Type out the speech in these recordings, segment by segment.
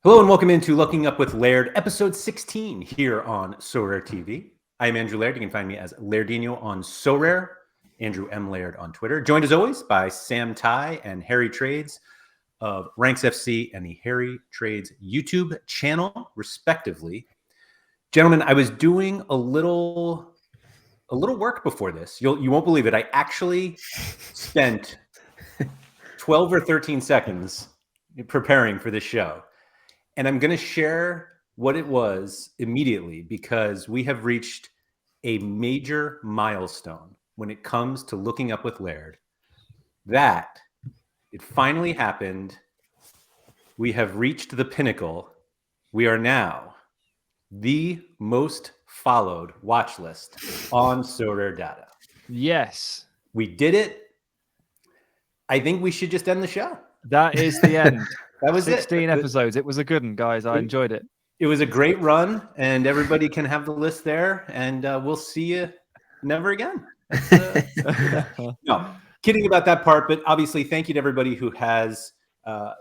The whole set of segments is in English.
Hello and welcome into Looking Up with Laird, episode 16 here on Sorare TV. I am Andrew Laird. You can find me as Lairdinho on Sorare, Andrew M. Laird on Twitter. Joined as always by Sam Tighe and Harry Trades of Ranks FC and the Harry Trades YouTube channel, respectively. Gentlemen, I was doing a little work before this. You won't believe it. I actually spent 12 or 13 seconds preparing for this show. And I'm going to share what it was immediately because we have reached a major milestone when it comes to Looking Up with Laird. That it finally happened. We have reached the pinnacle. We are now the most followed watch list on Sorare data. Yes. We did it. I think we should just end the show. That is the end. That was 16 episodes. It was a good one, guys. I enjoyed it. It was a great run, and everybody can have the list there, and we'll see you never again. No, kidding about that part, but obviously thank you to everybody who has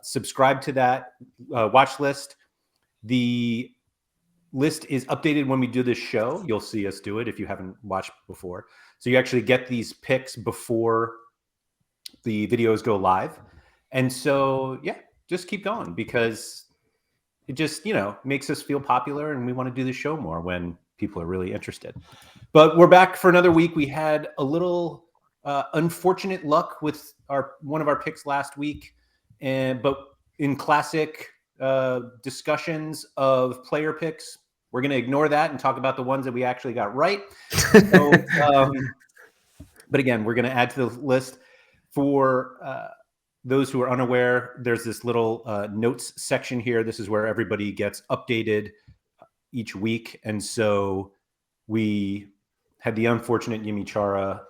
subscribed to that watch list. The list is updated when we do this show. You'll see us do it if you haven't watched before. So you actually get these picks before the videos go live. And so, yeah, just keep going because it just, makes us feel popular and we want to do the show more when people are really interested. But we're back for another week. We had a little unfortunate luck with one of our picks last week. But in classic discussions of player picks, we're going to ignore that and talk about the ones that we actually got right. So, but again, we're going to add to the list for those who are unaware. There's this little notes section here. This is where everybody gets updated each week. And so we had the unfortunate Yimi Chara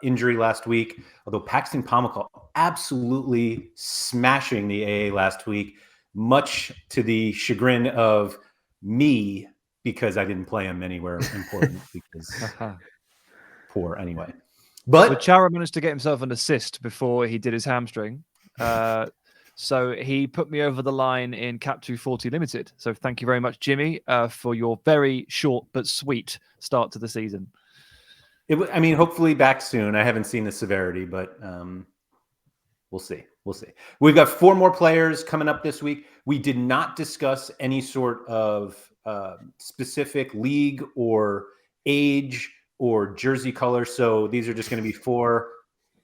injury last week, although Paxton Pomykal absolutely smashing the AA last week, much to the chagrin of me because I didn't play him anywhere important because poor anyway. But Chara managed to get himself an assist before he did his hamstring. So he put me over the line in Cap 240 Limited. So thank you very much, Jimmy, for your very short but sweet start to the season. Hopefully back soon. I haven't seen the severity, but we'll see. We've got 4 more players coming up this week. We did not discuss any sort of specific league or age or jersey color. So these are just going to be 4,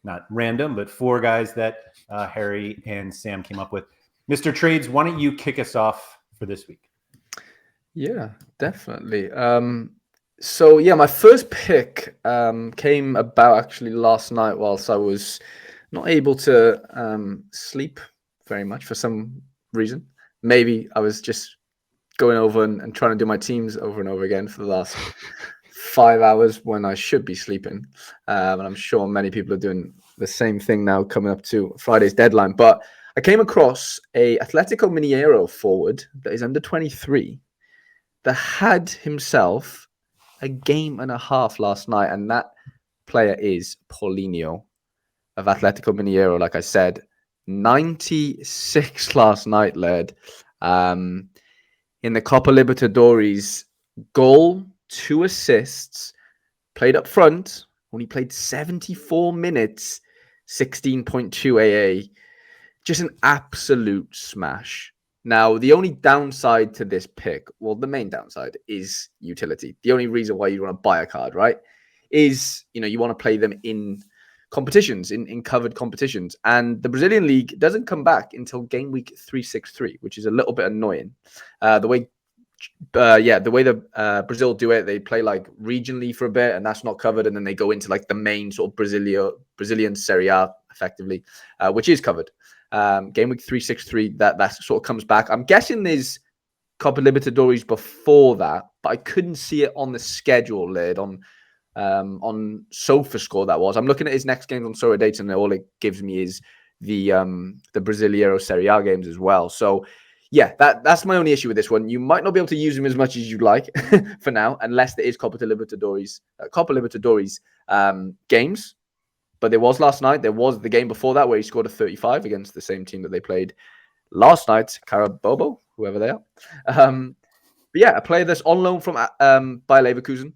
not random, but 4 guys that Harry and Sam came up with. Mr. Trades, why don't you kick us off for this week? Yeah, definitely. So my first pick came about actually last night whilst I was not able to sleep very much for some reason. Maybe I was just going over and trying to do my teams over and over again for the last 5 hours when I should be sleeping. And I'm sure many people are doing the same thing now coming up to Friday's deadline. But I came across a Atletico Mineiro forward that is under 23 that had himself a game and a half last night. And that player is Paulinho of Atletico Mineiro. Like I said, 96 last night, Laird. In the Copa Libertadores, goal, 2 assists, played up front, only played 74 minutes, 16.2 AA. Just an absolute smash. Now, the only downside to this pick, well, the main downside is utility. The only reason why you want to buy a card, right, is, you want to play them in competitions, in covered competitions. And the Brazilian league doesn't come back until game week 363, which is a little bit annoying. The way Brazil do it, they play like regionally for a bit, and that's not covered, and then they go into like the main sort of Brazilian Serie A effectively, which is covered. Game week 363, that sort of comes back. I'm guessing there's Copa Libertadores before that, but I couldn't see it on the schedule, Laird, on SofaScore. That was. I'm looking at his next games on Sorare Data, and all it gives me is the Brasileiro Serie A games as well. So yeah, that's my only issue with this one. You might not be able to use him as much as you'd like for now, unless there is Copa Libertadores games. But there was last night. There was the game before that where he scored a 35 against the same team that they played last night, Carabobo. whoever they are. But yeah, a player that's on loan from Bayer Leverkusen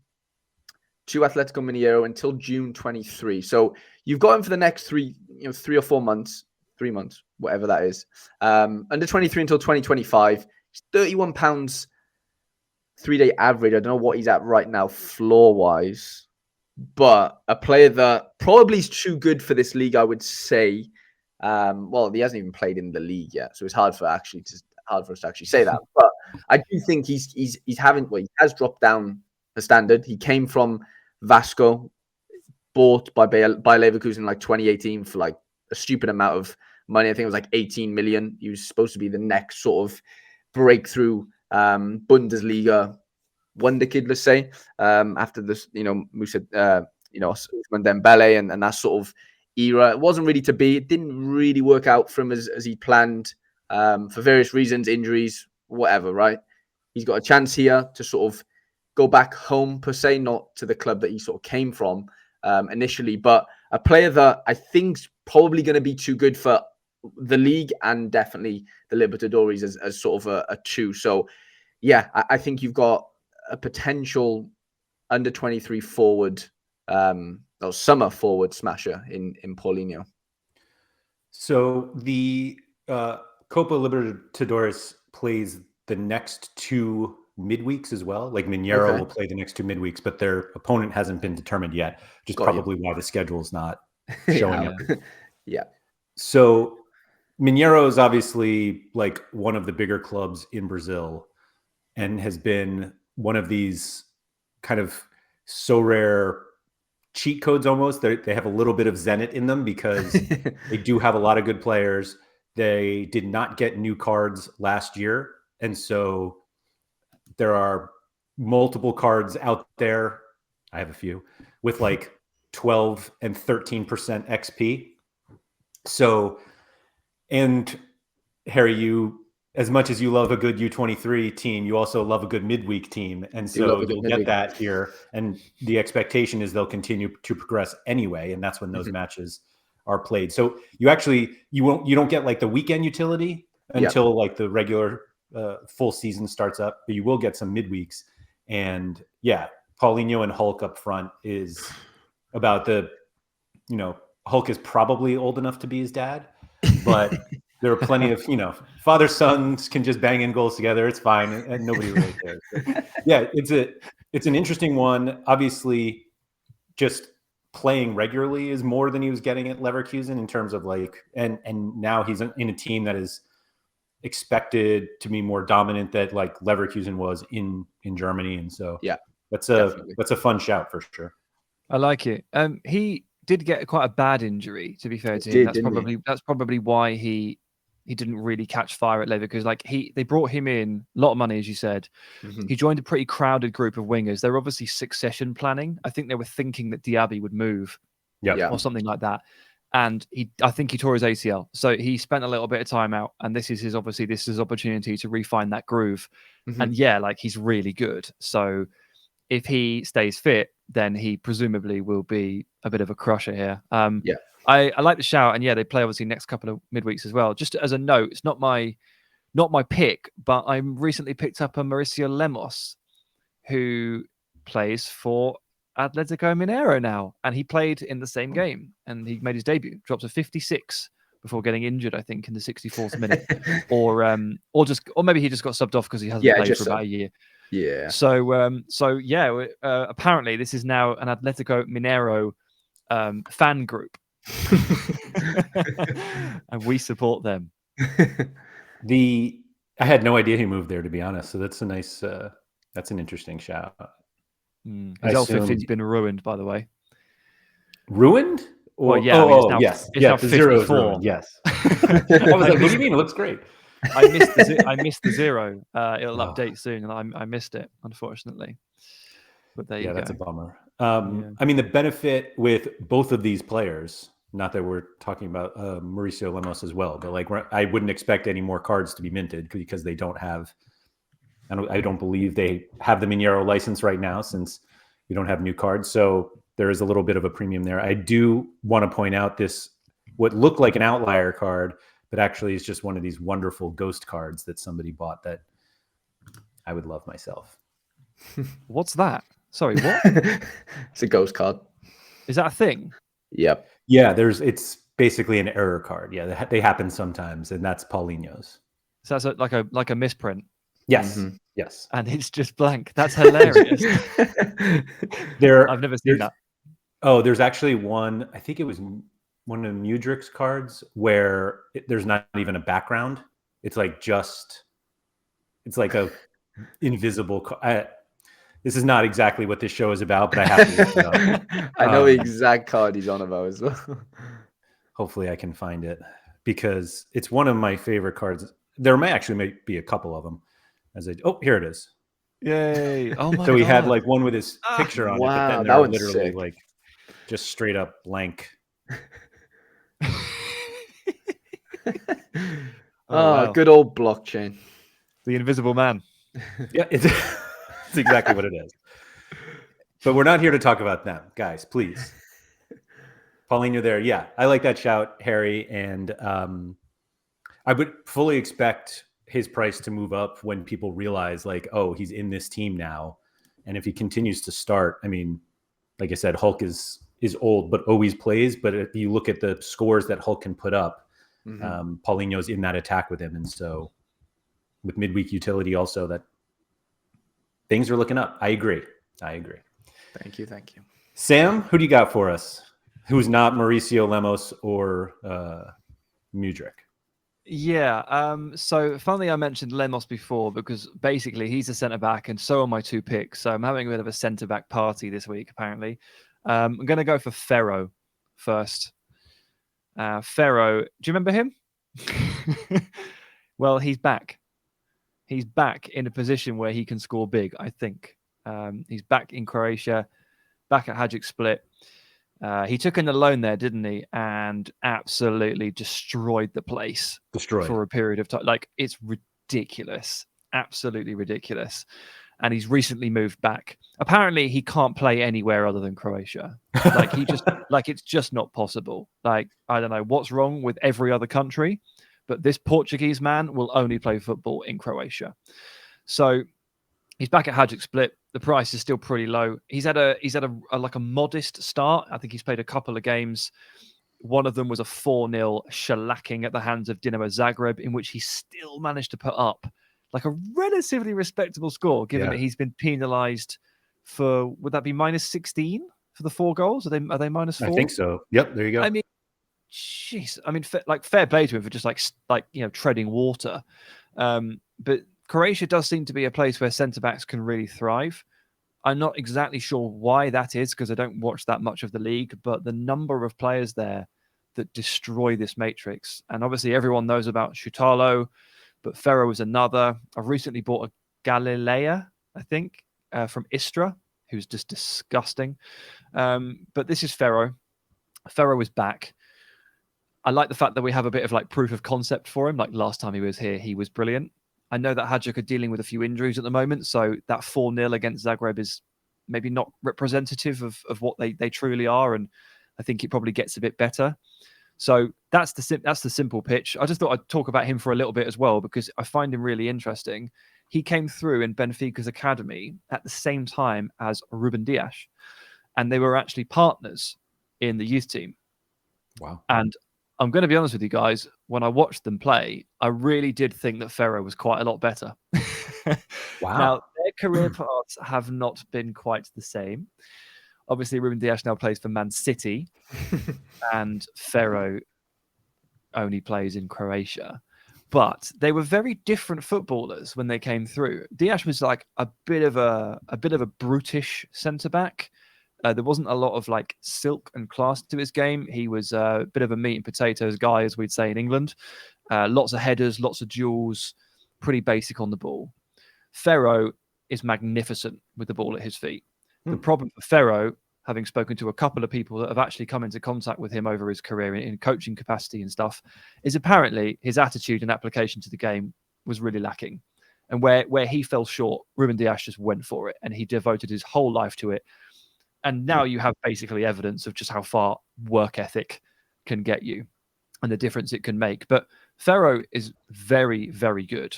to Atletico Mineiro until June 23. So you've got him for the next 3 or 4 months, 3 months, whatever that is. Under 23 until 2025. It's £31 3-day average. I don't know what he's at right now, floor-wise. But a player that probably is too good for this league, I would say. Well, he hasn't even played in the league yet, so it's hard for us to actually say that. But I do think he has dropped down the standard. He came from Vasco, bought by Leverkusen in like 2018 for like a stupid amount of money. I think it was like 18 million. He was supposed to be the next sort of breakthrough Bundesliga wonder kid, let's say, after this, Musa, Ousmane Dembele and that sort of era. It wasn't really to be. It didn't really work out for him as he planned for various reasons, injuries, whatever, right? He's got a chance here to sort of go back home, per se, not to the club that he sort of came from initially, but a player that I think's probably going to be too good for the league and definitely the Libertadores as sort of a 2. So, yeah, I think you've got a potential under 23 forward, or summer forward smasher in Paulinho. So the Copa Libertadores plays the next 2 midweeks as well. Like Mineiro will play the next 2 midweeks, but their opponent hasn't been determined yet, which is probably why the schedule is not showing up. Yeah. So Mineiro is obviously like one of the bigger clubs in Brazil and has been one of these kind of so rare cheat codes almost. They have a little bit of Zenit in them because they do have a lot of good players. They did not get new cards last year. And so there are multiple cards out there. I have a few with like 12 and 13% XP. So, and Harry, as much as you love a good U23 team, you also love a good midweek team. And so you'll get that here. And the expectation is they'll continue to progress anyway. And that's when those matches are played. So you don't get like the weekend utility until like the regular full season starts up, but you will get some midweeks. And yeah, Paulinho and Hulk up front is about Hulk is probably old enough to be his dad, but there are plenty of, father-sons can just bang in goals together. It's fine. And nobody really cares. But yeah, it's an interesting one. Obviously, just playing regularly is more than he was getting at Leverkusen in terms of and now he's in a team that is expected to be more dominant that like Leverkusen was in Germany. And so yeah, that's a fun shout for sure. I like it. He did get quite a bad injury, to be fair to him. That's probably why he didn't really catch fire at Leverkusen. Like they brought him in a lot of money, as you said. He joined a pretty crowded group of wingers. They were obviously succession planning. I think they were thinking that Diaby would move, or something like that. And I think he tore his ACL. So he spent a little bit of time out, and this is his opportunity to refine that groove. And he's really good. So if he stays fit, then he presumably will be a bit of a crusher here. I like the shout, and they play obviously next couple of midweeks as well. Just as a note, it's not my pick, but I recently picked up a Mauricio Lemos, who plays for Atletico Mineiro now, and he played in the same game, and he made his debut. Drops a 56 before getting injured, I think, in the 64th minute, or maybe he just got subbed off because he hasn't played for about a year. Yeah. So apparently this is now an Atletico Mineiro fan group, and we support them. I had no idea he moved there, to be honest. So that's a nice. That's an interesting shout. His L15's been ruined, by the way. Ruined? Well, yeah. Yes. It's now the 0 is 54. ruined. Yes. I was like, what do you mean? It looks great. I missed the 0. It'll update soon, and I missed it, unfortunately. But there you go. That's a bummer. I mean, the benefit with both of these players, not that we're talking about Mauricio Lemos as well, but I wouldn't expect any more cards to be minted because they don't have. I don't believe they have the Mineiro license right now since we don't have new cards. So there is a little bit of a premium there. I do want to point out what looked like an outlier card but actually it's just one of these wonderful ghost cards that somebody bought that I would love myself. What's that? Sorry, what? It's a ghost card. Is that a thing? Yep. Yeah, it's basically an error card. Yeah, they happen sometimes, and that's Paulinho's. So that's like a misprint. Yes, yes. And it's just blank. That's hilarious. I've never seen that. Oh, there's actually one. I think it was one of Mudrik's cards where there's not even a background. It's like it's like a invisible. This is not exactly what this show is about, but I have to look it up. I know the exact card he's on about as well. Hopefully I can find it because it's one of my favorite cards. There may be a couple of them. Here it is. Yay. Oh my So he God. had like one with his picture on it, but then they're literally sick. Like just straight up blank. Wow. Good old blockchain. The Invisible Man. Yeah, it's exactly what it is. But we're not here to talk about them, guys, please. Paulinho there. Yeah, I like that shout, Harry. And I would fully expect his price to move up when people realize like, oh, he's in this team now. And if he continues to start, I mean, like I said, Hulk is old, but always plays. But if you look at the scores that Hulk can put up, Paulinho's in that attack with him. And so with midweek utility also, that things are looking up. I agree. Thank you. Sam, who do you got for us? Who's not Mauricio Lemos or Mudryk? Yeah. So funnily, I mentioned Lemos before because basically he's a centre back, and so are my two picks. So I'm having a bit of a centre back party this week. Apparently, I'm going to go for Ferro first. Ferro, do you remember him? Well, he's back. He's back in a position where he can score big. I think he's back in Croatia, back at Hajduk Split. He took in a loan there, didn't he? And absolutely destroyed the place for a period of time. Like, it's ridiculous. Absolutely ridiculous. And he's recently moved back. Apparently, he can't play anywhere other than Croatia. Like, it's just not possible. Like, I don't know what's wrong with every other country, but this Portuguese man will only play football in Croatia. So he's back at Hajduk Split. The price is still pretty low. He's had a modest start. I think he's played a couple of games. One of them was a 4-0 shellacking at the hands of Dinamo Zagreb, in which he still managed to put up like a relatively respectable score, given that he's been penalised for, would that be minus 16 for the 4 goals? Are they minus 4? I think so. Yep, there you go. I mean, jeez. I mean, fair play to him for just treading water. But Croatia does seem to be a place where centre-backs can really thrive. I'm not exactly sure why that is, because I don't watch that much of the league, but the number of players there that destroy this matrix. And obviously everyone knows about Shutalo, but Ferro is another. I've recently bought a Galilea, I think, from Istra, who's just disgusting. But this is Ferro. Ferro is back. I like the fact that we have a bit of like proof of concept for him. Like last time he was here, he was brilliant. I know that Hajduk are dealing with a few injuries at the moment, so that 4-0 against Zagreb is maybe not representative of what they truly are, and I think it probably gets a bit better. So that's the simple pitch. I just thought I'd talk about him for a little bit as well, because I find him really interesting. He came through in Benfica's academy at the same time as Ruben Dias, and they were actually partners in the youth team. Wow. And I'm going to be honest with you guys, when I watched them play, I really did think that Ferro was quite a lot better. Wow. Now, their career paths have not been quite the same. Obviously, Ruben Dias now plays for Man City, and Ferro only plays in Croatia. But they were very different footballers when they came through. Dias was like a bit of a brutish centre-back. There wasn't a lot of like silk and class to his game. He was a bit of a meat and potatoes guy, as we'd say in England. Lots of headers, lots of duels, pretty basic on the ball. Ferro is magnificent with the ball at his feet. The problem for Ferro, having spoken to a couple of people that have actually come into contact with him over his career in coaching capacity and stuff, is apparently his attitude and application to the game was really lacking. And where he fell short, Ruben Dias just went for it, and he devoted his whole life to it. And now you have basically evidence of just how far work ethic can get you and the difference it can make. But Ferro is very, very good.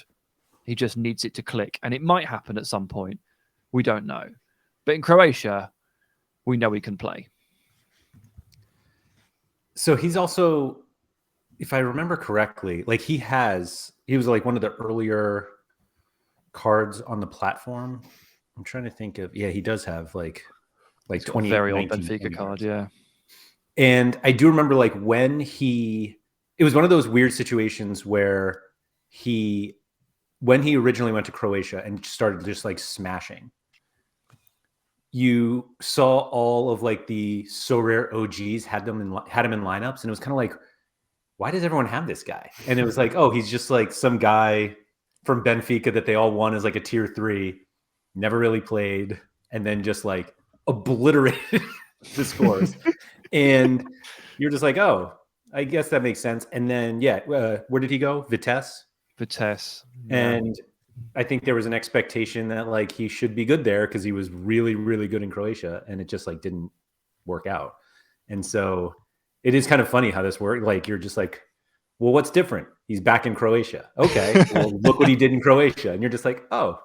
He just needs it to click, and it might happen at some point. We don't know. But in Croatia, we know he can play. So he's also, if I remember correctly, like he was like one of the earlier cards on the platform. I'm trying to think of, he does have like 20 very old Benfica card, yeah. And I do remember like it was one of those weird situations where when he originally went to Croatia and started just like smashing, you saw all of like the Sorare OGs had him in lineups, and it was kind of like, why does everyone have this guy? And it was like, oh, he's just like some guy from Benfica that they all won as like a tier 3, never really played, and then just like obliterated the scores. And you're just like, oh, I guess that makes sense. And then, where did he go? Vitesse. Yeah. And I think there was an expectation that like he should be good there because he was really, really good in Croatia, and it just like didn't work out. And so it is kind of funny how this worked. Like you're just like, well, what's different? He's back in Croatia. Okay, well, look what he did in Croatia, and you're just like, oh,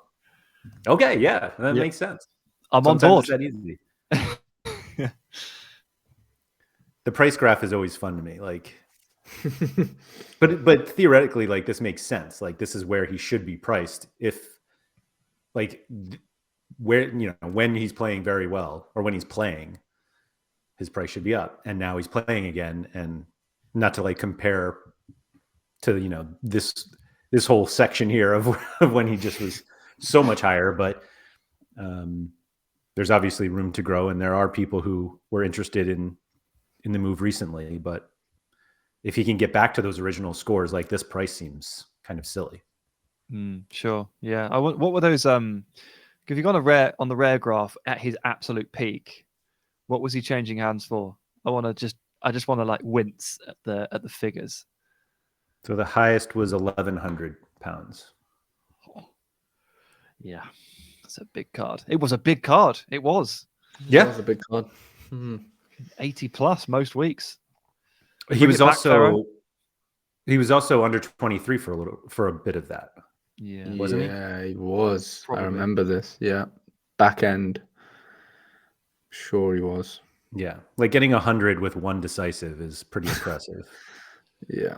okay, yeah, that makes sense. I'm on board. It's that easy. The price graph is always fun to me. Like, but theoretically, like this makes sense. Like this is where he should be priced. If like where when he's playing very well, or when he's playing, his price should be up. And now he's playing again, and not to like compare to this whole section here of when he just was so much higher, but there's obviously room to grow, and there are people who were interested in the move recently. But if he can get back to those original scores, like this price seems kind of silly. Sure, yeah. What were those? If you got on the rare graph at his absolute peak, what was he changing hands for? I just want to like wince at the figures. So the highest was 1,100 pounds. Yeah, that's a big card. It was a big card. It was. Yeah, it was a big card. 80 plus most weeks. He was also under 23 for a bit of that. Yeah, wasn't he? Yeah, he was. Probably. I remember this. Yeah, back end. Sure, he was. Yeah, like getting 100 with one decisive is pretty impressive. Yeah.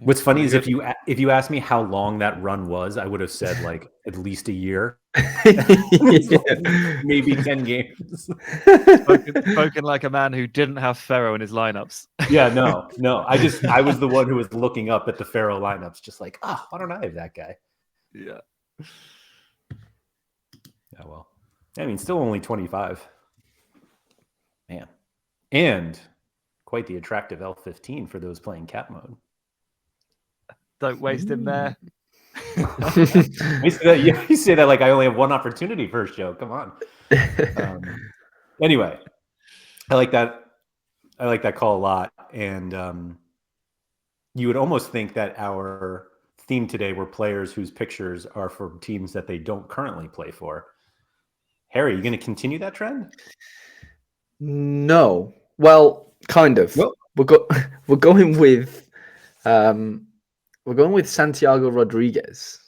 What's funny is if you asked me how long that run was, I would have said like at least a year, maybe 10 games. Spoken like a man who didn't have Ferro in his lineups. Yeah, no. I was the one who was looking up at the Ferro lineups, just like, why don't I have that guy? Yeah. Yeah, well, I mean, still only 25. Man, and quite the attractive L15 for those playing cap mode. Don't waste him there. You say that like I only have one opportunity first, Joe. Come on. Anyway, I like that. I like that call a lot. And you would almost think that our theme today were players whose pictures are for teams that they don't currently play for. Harry, you going to continue that trend? No. Well, kind of. Well, we're going with Santiago Rodriguez,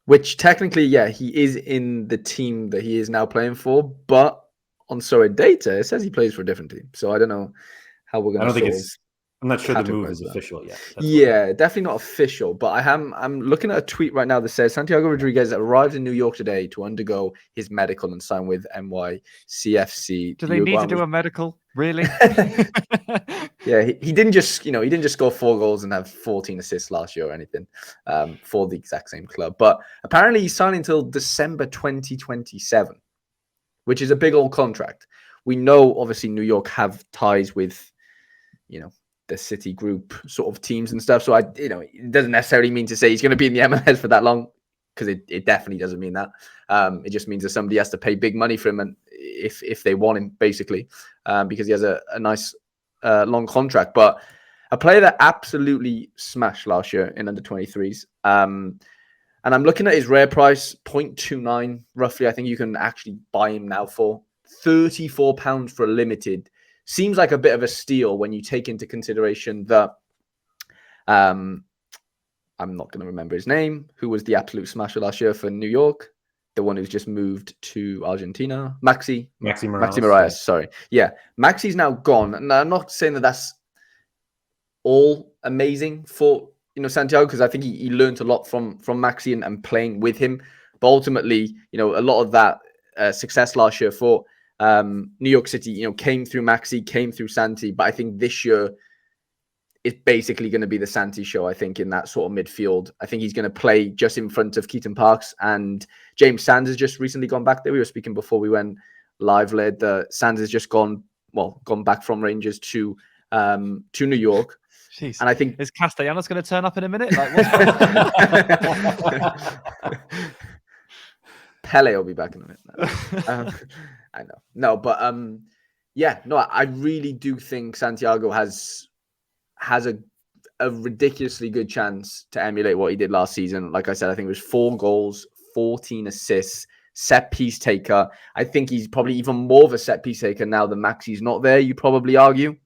which technically, he is in the team that he is now playing for, but on Sorare data, it says he plays for a different team. So I don't know how we're going to I'm not sure the move is official yet. Definitely not official, but I'm looking at a tweet right now that says Santiago Rodriguez arrived in New York today to undergo his medical and sign with NYCFC. Do they need to do a medical? Really? Yeah, he didn't just score 4 goals and have 14 assists last year or anything for the exact same club. But apparently he's signing until December 2027, which is a big old contract. We know obviously New York have ties with, the City Group sort of teams and stuff. So it doesn't necessarily mean to say he's going to be in the MLS for that long, because it definitely doesn't mean that. It just means that somebody has to pay big money for him, and if they want him, basically, because he has a nice long contract. But a player that absolutely smashed last year in under 23s. And I'm looking at his rare price, 0.29 roughly. I think you can actually buy him now for £34 for a limited. Seems like a bit of a steal when you take into consideration that I'm not going to remember his name, who was the absolute smasher last year for New York, the one who's just moved to Argentina, Maxi Morales. Sorry. Yeah, Maxi's now gone. And I'm not saying that that's all amazing for Santiago, because I think he learned a lot from Maxi and playing with him. But ultimately, a lot of that success last year for New York City, came through Maxi, came through Santi. But I think this year it's basically going to be the Santi show, I think, in that sort of midfield. I think he's going to play just in front of Keaton Parks, and James Sands has just recently gone back there. We were speaking before we went live, Laird. Sands has just gone back from Rangers to New York. Jeez. And I think is Castellanos going to turn up in a minute? Like, Pele will be back in a minute. I know. No, but I really do think Santiago has a ridiculously good chance to emulate what he did last season. Like I said, I think it was 4 goals, 14 assists, set piece taker. I think he's probably even more of a set piece taker now that Maxi's not there, you probably argue.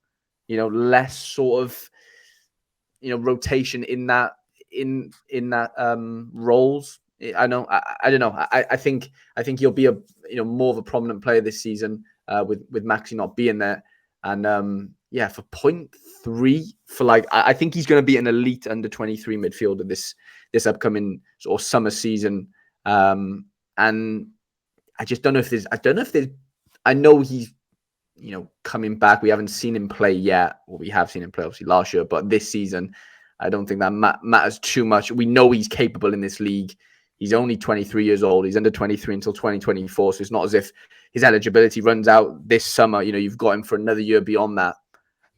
Less sort of rotation in that roles. I know. I don't know. I think he'll be a more of a prominent player this season with Maxi not being there. And for 0.3 for I think he's going to be an elite under 23 midfielder this upcoming sort of summer season. And I just don't know if there's. I know he's coming back. We haven't seen him play yet. Well, we have seen him play obviously last year, but this season, I don't think that matters too much. We know he's capable in this league. He's only 23 years old. He's under 23 until 2024. So it's not as if his eligibility runs out this summer. You've got him for another year beyond that.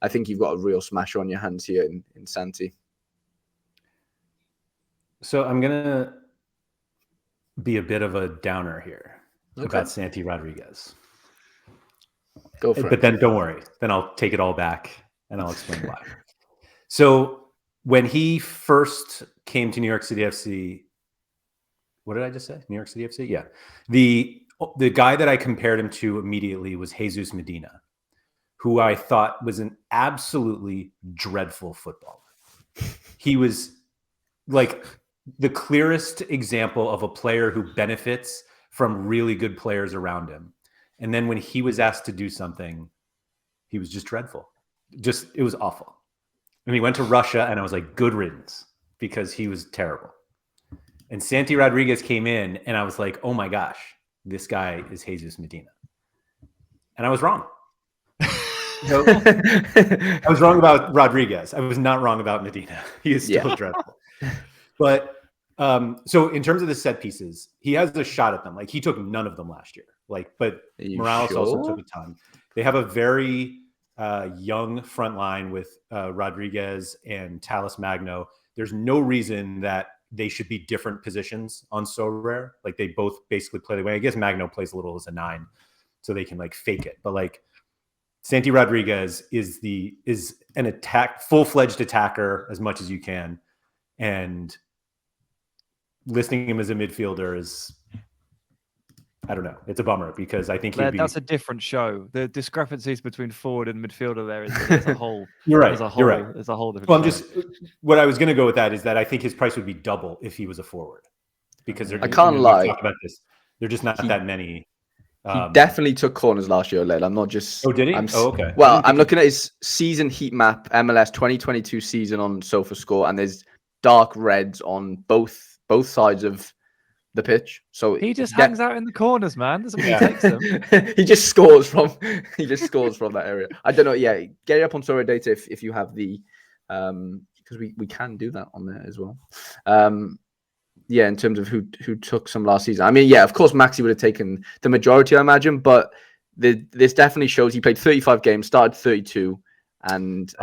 I think you've got a real smasher on your hands here in Santi. So I'm going to be a bit of a downer here about Santi Rodriguez. Go for it. But then don't worry. Then I'll take it all back and I'll explain why. So when he first came to New York City FC, what did I just say? New York City FC? Yeah. The guy that I compared him to immediately was Jesus Medina, who I thought was an absolutely dreadful footballer. He was like the clearest example of a player who benefits from really good players around him. And then when he was asked to do something, he was just dreadful. It was awful. And he went to Russia and I was like, good riddance, because he was terrible. And Santi Rodriguez came in and I was like, oh my gosh, this guy is Jesus Medina. And I was wrong. I was wrong about Rodriguez. I was not wrong about Medina. He is still dreadful. But so in terms of the set pieces, he has a shot at them. Like he took none of them last year. But Morales also took a ton. They have a very young front line with Rodriguez and Talis Magno. There's no reason that they should be different positions on Sorare. Like they both basically play the way. I guess Magno plays a little as a 9, so they can fake it. But Santi Rodriguez is an full-fledged attacker as much as you can, and listing him as a midfielder is, I don't know. It's a bummer because I think that's a different show. The discrepancies between forward and midfielder there is a whole. You're right. You're right. It's a whole different. Well, what I was going to go with that is that I think his price would be double if he was a forward, because I can't lie. Talk about this. They're just not that many. He definitely took corners last year, Laird. I'm not just. Oh, did he? Okay. Well, I'm looking at his season heat map, MLS 2022 season on SofaScore, and there's dark reds on both sides of the pitch. So he just hangs out in the corners, man. That's what he takes them. He just scores from that area. I don't know. Yeah, get it up on Sorare data if you have the because we can do that on there as well. In terms of who took some last season. I mean, yeah, of course Maxi would have taken the majority, I imagine, but this definitely shows he played 35 games, started 32, and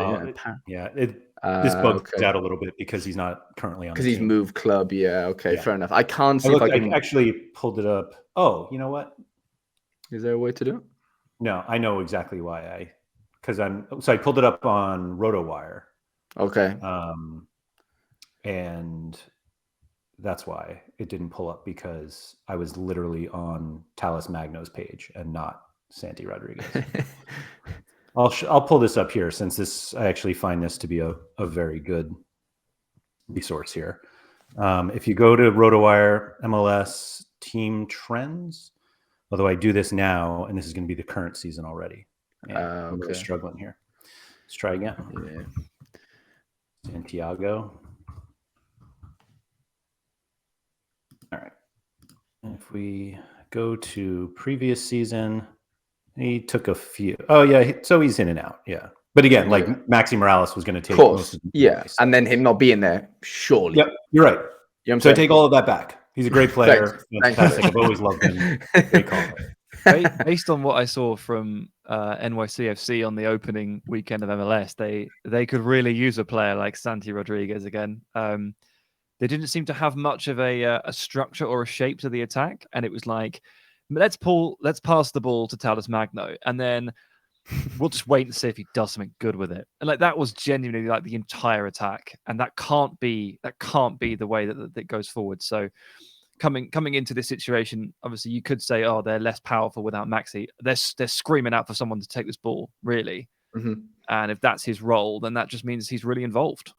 this bugs out a little bit because he's not currently on. Because he's moved club. Yeah. Okay. Fair enough. I can't see if I can actually pulled it up. Oh, you know what? Is there a way to do it? No, I know exactly why. I pulled it up on RotoWire. Okay. And that's why it didn't pull up, because I was literally on Talis Magno's page and not Santi Rodriguez. I'll pull this up here, since I actually find this to be a very good resource here. If you go to RotoWire MLS team trends, although I do this now, and this is going to be the current season already. I'm really struggling here. Let's try again. Santiago. All right. And if we go to previous season, he took a few. Oh, yeah. So he's in and out. Yeah. But again, like Maxi Morales was going to take most of the place. And then him not being there, surely. Yep, you're right. You know so I take all of that back. He's a great player. Fantastic. I've always loved him. Great call. Based on what I saw from NYCFC on the opening weekend of MLS, they could really use a player like Santi Rodriguez again. They didn't seem to have much of a structure or a shape to the attack, and it was like, let's pass the ball to Talles Magno, and then we'll just wait and see if he does something good with it. And like that was genuinely like the entire attack, and that can't be the way that it goes forward. So coming into this situation, obviously you could say, oh, they're less powerful without Maxi. They're screaming out for someone to take this ball, really. Mm-hmm. And if that's his role, then that just means he's really involved.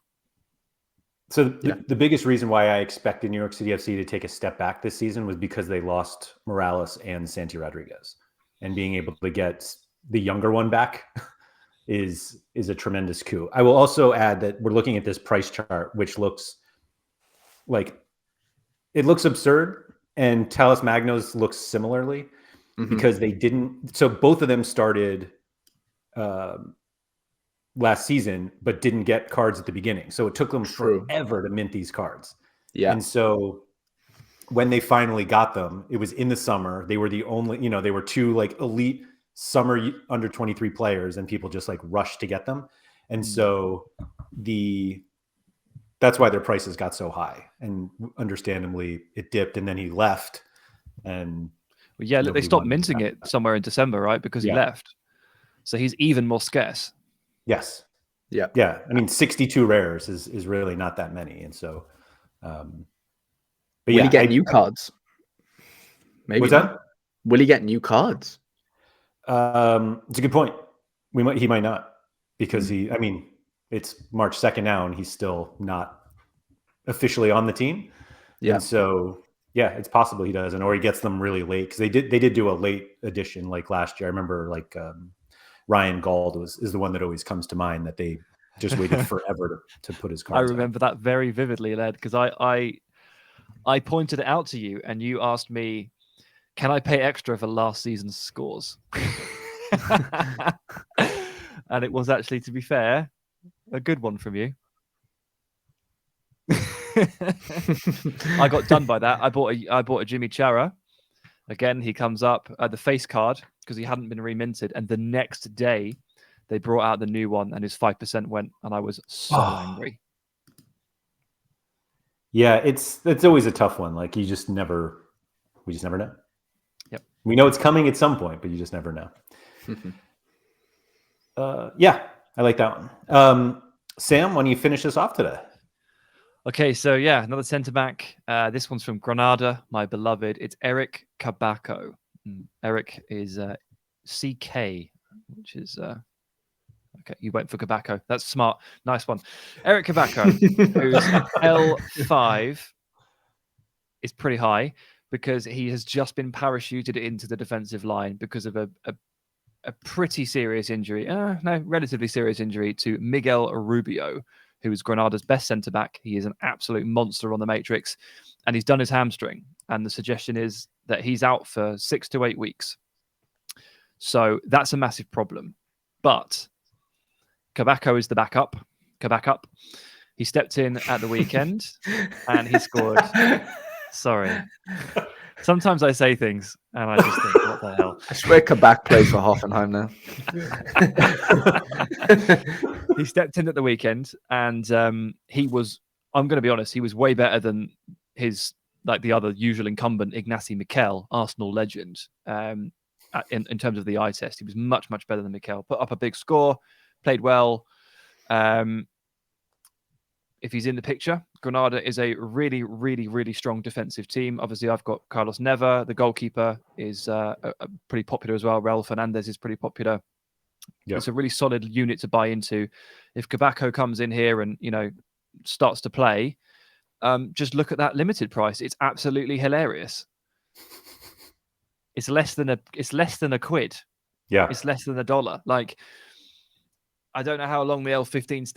So the biggest reason why I expected New York City FC to take a step back this season was because they lost Morales and Santi Rodriguez, and being able to get the younger one back is a tremendous coup. I will also add that we're looking at this price chart, which looks like it looks absurd, and Talles Magno's looks similarly because they didn't. So both of them started last season, but didn't get cards at the beginning. So it took them forever to mint these cards. Yeah. And so when they finally got them, it was in the summer. They were the only, they were two like elite summer under 23 players, and people just like rushed to get them. And so that's why their prices got so high, and understandably it dipped, and then he left. And they stopped minting it somewhere in December, right? Because he left. So he's even more scarce. Yes. Yeah. Yeah. I mean, 62 rares is really not that many. And so, but will he get new cards? Maybe. What's that? Will he get new cards? It's a good point. He might not, because it's March 2nd now, and he's still not officially on the team. Yeah. And so, it's possible he doesn't, or he gets them really late, because they did do a late edition like last year. I remember like Ryan Gauld is the one that always comes to mind, that they just waited forever to put his cards. I remember that very vividly, Laird, because I pointed it out to you, and you asked me, can I pay extra for last season's scores? And it was actually, to be fair, a good one from you. I got done by that. I bought a Jimmy Chara. Again, he comes up the face card because he hadn't been reminted, and the next day they brought out the new one, and his 5% went, and I was so angry. Yeah, it's always a tough one. Like we just never know. Yep, we know it's coming at some point, but you just never know. I like that one. Sam, why don't you finish this off today? Okay, so another centre back. This one's from Granada, my beloved. It's Eric Cabaco. Eric is CK, which is okay. You went for Cabaco. That's smart. Nice one. Eric Cabaco, who's L5, is pretty high because he has just been parachuted into the defensive line because of a pretty serious injury. Relatively serious injury to Miguel Rubio, who is Granada's best centre-back. He is an absolute monster on the matrix, and he's done his hamstring. And the suggestion is that he's out for 6 to 8 weeks. So that's a massive problem. But Cabaco is the backup. He stepped in at the weekend, and he scored. Sorry. Sometimes I say things, and I just think, what the hell? I swear Cabac plays for Hoffenheim now. He stepped in at the weekend, and he was, I'm going to be honest, he was way better than the other usual incumbent, Ignacy Miquel, Arsenal legend. In terms of the eye test, he was much, much better than Miquel. Put up a big score, played well. If he's in the picture, Granada is a really, really, really strong defensive team. Obviously, I've got Carlos Neva. The goalkeeper is pretty popular as well. Raul Fernandez is pretty popular. Yep. It's a really solid unit to buy into. If Cabaco comes in here and, starts to play, just look at that limited price. It's absolutely hilarious. It's less than a quid. Yeah. It's less than $1. Like, I don't know how long the L15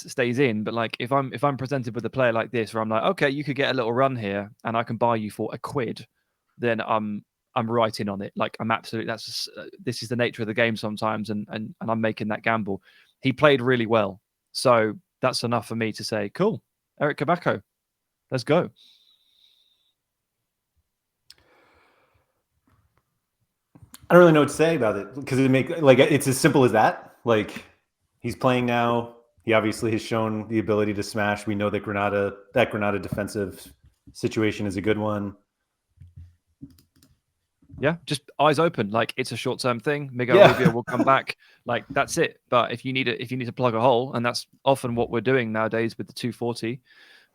stays in, but like if I'm presented with a player like this, where I'm like, okay, you could get a little run here, and I can buy you for a quid, then I'm right in on it. Like, I'm absolutely, this is the nature of the game sometimes, and I'm making that gamble. He played really well, so that's enough for me to say, cool, Eric Cabaco, let's go. I don't really know what to say about it, because it's as simple as that. Like, he's playing now. He obviously has shown the ability to smash. We know that Granada defensive situation is a good one. Yeah, just eyes open. Like, it's a short-term thing. Miguel Rubio will come back. Like, that's it. But if you need to plug a hole, and that's often what we're doing nowadays with the 240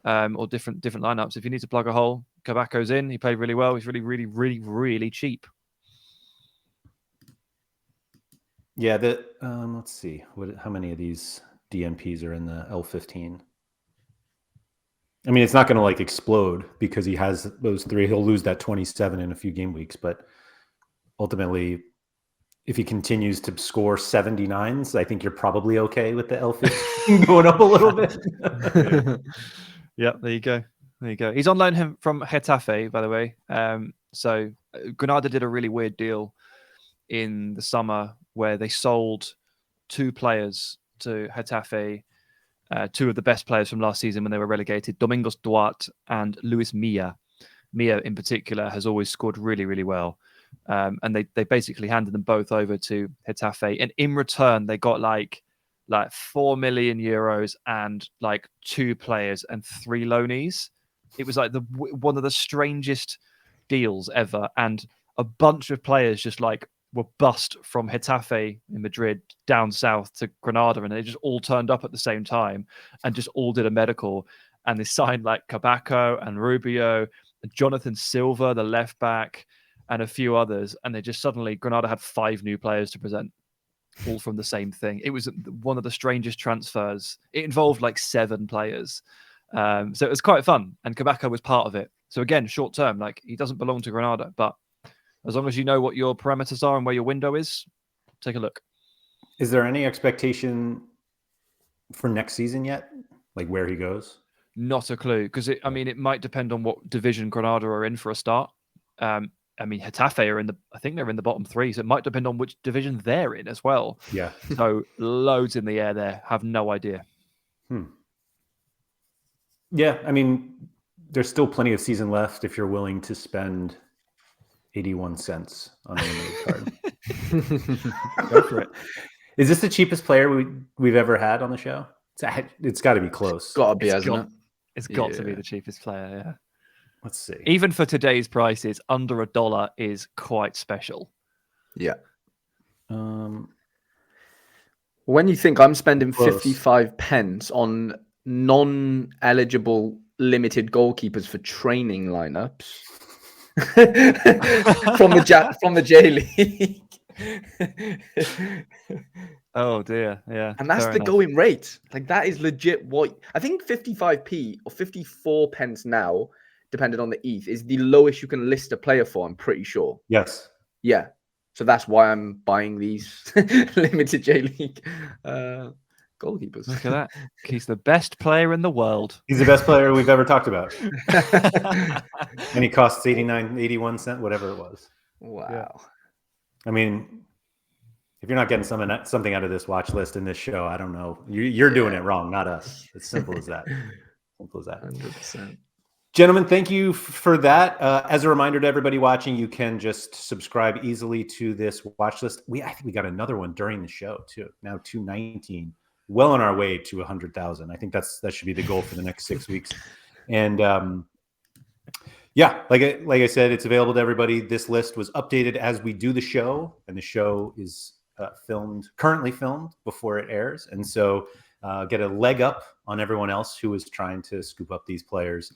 or different lineups. If you need to plug a hole, Cabaco's in. He played really well. He's really, really, really, really cheap. Yeah, let's see. How many of these DNPs are in the L15? I mean, it's not going to like explode because he has those 3. He'll lose that 27 in a few game weeks, but ultimately, if he continues to score 79s, I think you're probably okay with the L15 going up a little bit. Yeah, there you go. There you go. He's on loan from Getafe, by the way. So Granada did a really weird deal in the summer where they sold 2 players to Getafe, 2 of the best players from last season when they were relegated, Domingos Duarte and Luis Milla. Milla, in particular, has always scored really, really well. And they basically handed them both over to Getafe. And in return, they got like 4 million euros and like 2 players and 3 loanees. It was like one of the strangest deals ever. And a bunch of players just like were bussed from Getafe in Madrid down south to Granada, and they just all turned up at the same time and just all did a medical. And they signed like Cabaco and Rubio and Jonathan Silva, the left back, and a few others. And they just suddenly, Granada had 5 new players to present, all from the same thing. It was one of the strangest transfers. It involved like 7 players. So it was quite fun. And Cabaco was part of it. So again, short term, like, he doesn't belong to Granada, but as long as you know what your parameters are and where your window is, take a look. Is there any expectation for next season yet? Like, where he goes? Not a clue, because it might depend on what division Granada are in for a start. Getafe are I think they're in the bottom 3, so it might depend on which division they're in as well. Yeah. So loads in the air there. Have no idea. Yeah, I mean, there's still plenty of season left if you're willing to spend 81 cents on a limited card. Go for it. Is this the cheapest player we've ever had on the show? It's got to be close. Got to be, hasn't it? It's got to be the cheapest player, yeah. Let's see. Even for today's prices, under $1 is quite special. Yeah. When you think I'm spending Close. 55 pence on non-eligible limited goalkeepers for training lineups from the J League. Oh dear, yeah. And that's the going rate. Like, that is legit. What I think 55p or 54 pence now, depending on the ETH, is the lowest you can list a player for. I'm pretty sure. Yes. Yeah. So that's why I'm buying these limited J League goalkeepers. Look at that. He's the best player in the world. He's the best player we've ever talked about. And he costs 81 cents, whatever it was. Wow. Yeah. I mean, if you're not getting something out of this watch list in this show, I don't know. You're doing it wrong, not us. It's simple as that. Simple as that. 100%. Gentlemen, thank you for that. As a reminder to everybody watching, you can just subscribe easily to this watch list. I think we got another one during the show too. Now 219, well on our way to 100,000. I think that should be the goal for the next 6 weeks. And yeah, like I said, it's available to everybody. This list was updated as we do the show, and the show is currently filmed before it airs, and so get a leg up on everyone else who is trying to scoop up these players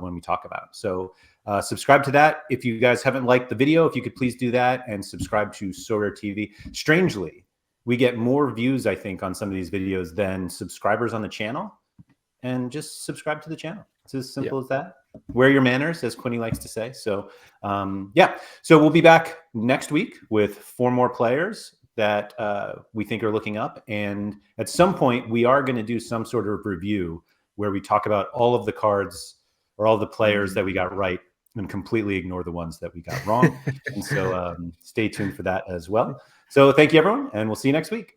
when we talk about them. So subscribe to that. If you guys haven't liked the video, if you could please do that, and subscribe to Sorare TV. Strangely, we get more views, I think, on some of these videos than subscribers on the channel. and just subscribe to the channel. It's as simple as that. Wear your manners, as Quinny likes to say. So yeah, so we'll be back next week with 4 more players that we think are looking up. And at some point, we are going to do some sort of review where we talk about all of the cards or all the players that we got right and completely ignore the ones that we got wrong. And so stay tuned for that as well. So thank you, everyone, and we'll see you next week.